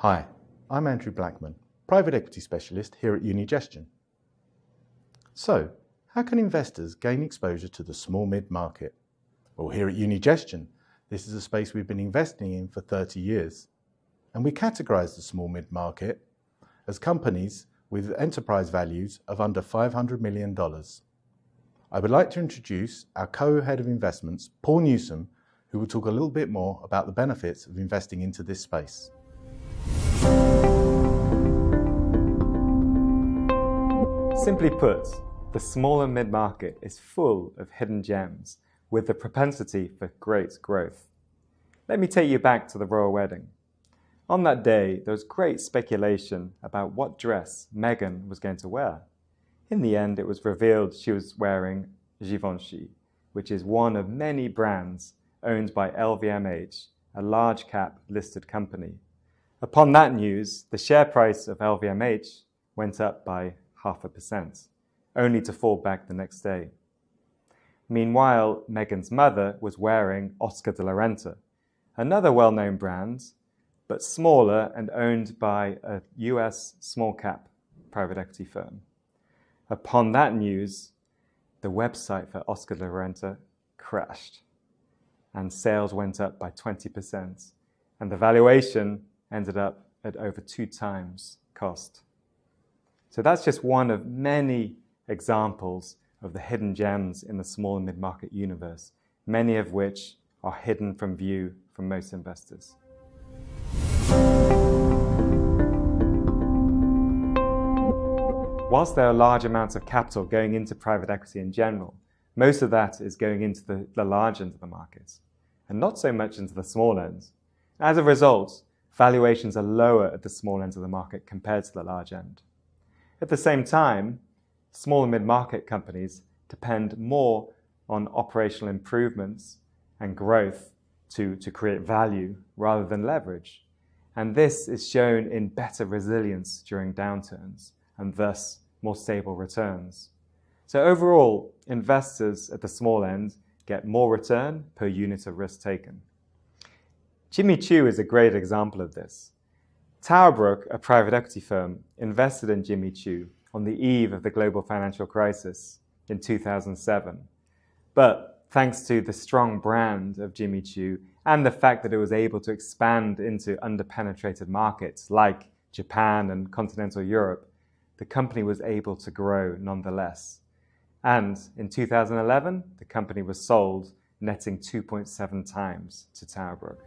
Hi, I'm Andrew Blackman, Private Equity Specialist here at Unigestion. So, how can investors gain exposure to the small mid-market? Well, here at Unigestion, this is a space we've been investing in for 30 years. And we categorise the small mid-market as companies with enterprise values of under $500 million. I would like to introduce our co-head of investments, Paul Newsome, who will talk a little bit more about the benefits of investing into this space. Simply put, the small and mid-market is full of hidden gems with the propensity for great growth. Let me take you back to the royal wedding. On that day, there was great speculation about what dress Meghan was going to wear. In the end, it was revealed she was wearing Givenchy, which is one of many brands owned by LVMH, a large cap listed company. Upon that news, the share price of LVMH went up by 0.5%, only to fall back the next day. Meanwhile, Meghan's mother was wearing Oscar de la Renta, another well-known brand, but smaller and owned by a US small-cap private equity firm. Upon that news, the website for Oscar de la Renta crashed, and sales went up by 20%, and the valuation ended up at over 2 times cost. So that's just one of many examples of the hidden gems in the small and mid-market universe, many of which are hidden from view from most investors. Whilst there are large amounts of capital going into private equity in general, most of that is going into the large end of the market, and not so much into the small end. As a result, valuations are lower at the small end of the market compared to the large end. At the same time, small and mid-market companies depend more on operational improvements and growth to create value rather than leverage. And this is shown in better resilience during downturns and thus more stable returns. So overall, investors at the small end get more return per unit of risk taken. Jimmy Choo is a great example of this. Towerbrook, a private equity firm, invested in Jimmy Choo on the eve of the global financial crisis in 2007. But thanks to the strong brand of Jimmy Choo and the fact that it was able to expand into underpenetrated markets like Japan and continental Europe, the company was able to grow nonetheless. And in 2011, the company was sold, netting 2.7 times to Towerbrook.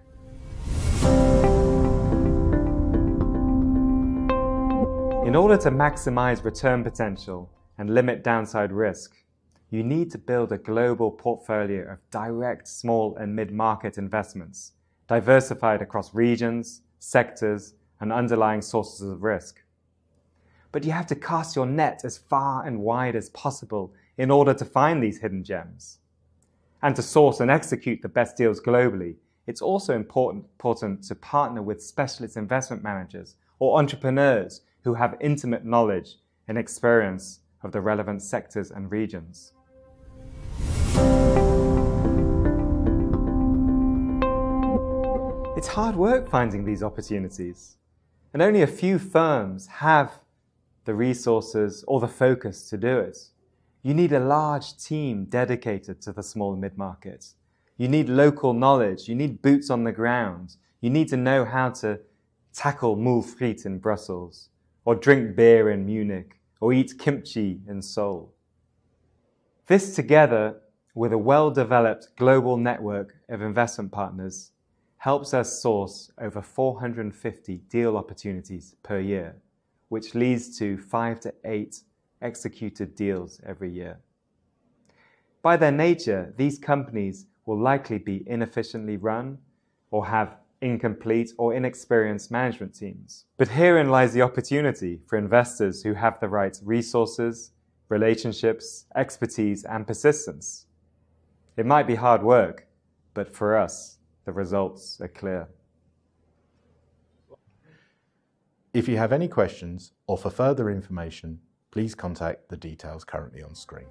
In order to maximize return potential and limit downside risk, you need to build a global portfolio of direct small and mid-market investments, diversified across regions, sectors, and underlying sources of risk. But you have to cast your net as far and wide as possible in order to find these hidden gems. And to source and execute the best deals globally, it's also important to partner with specialist investment managers or entrepreneurs who have intimate knowledge and experience of the relevant sectors and regions. It's hard work finding these opportunities, and only a few firms have the resources or the focus to do it. You need a large team dedicated to the small and mid-market. You need local knowledge, you need boots on the ground, you need to know how to tackle moule frites in Brussels, or drink beer in Munich, or eat kimchi in Seoul. This, together with a well-developed global network of investment partners, helps us source over 450 deal opportunities per year, which leads to 5 to 8 executed deals every year. By their nature, these companies will likely be inefficiently run or have incomplete or inexperienced management teams. But herein lies the opportunity for investors who have the right resources, relationships, expertise, and persistence. It might be hard work, but for us, the results are clear. If you have any questions or for further information, please contact the details currently on screen.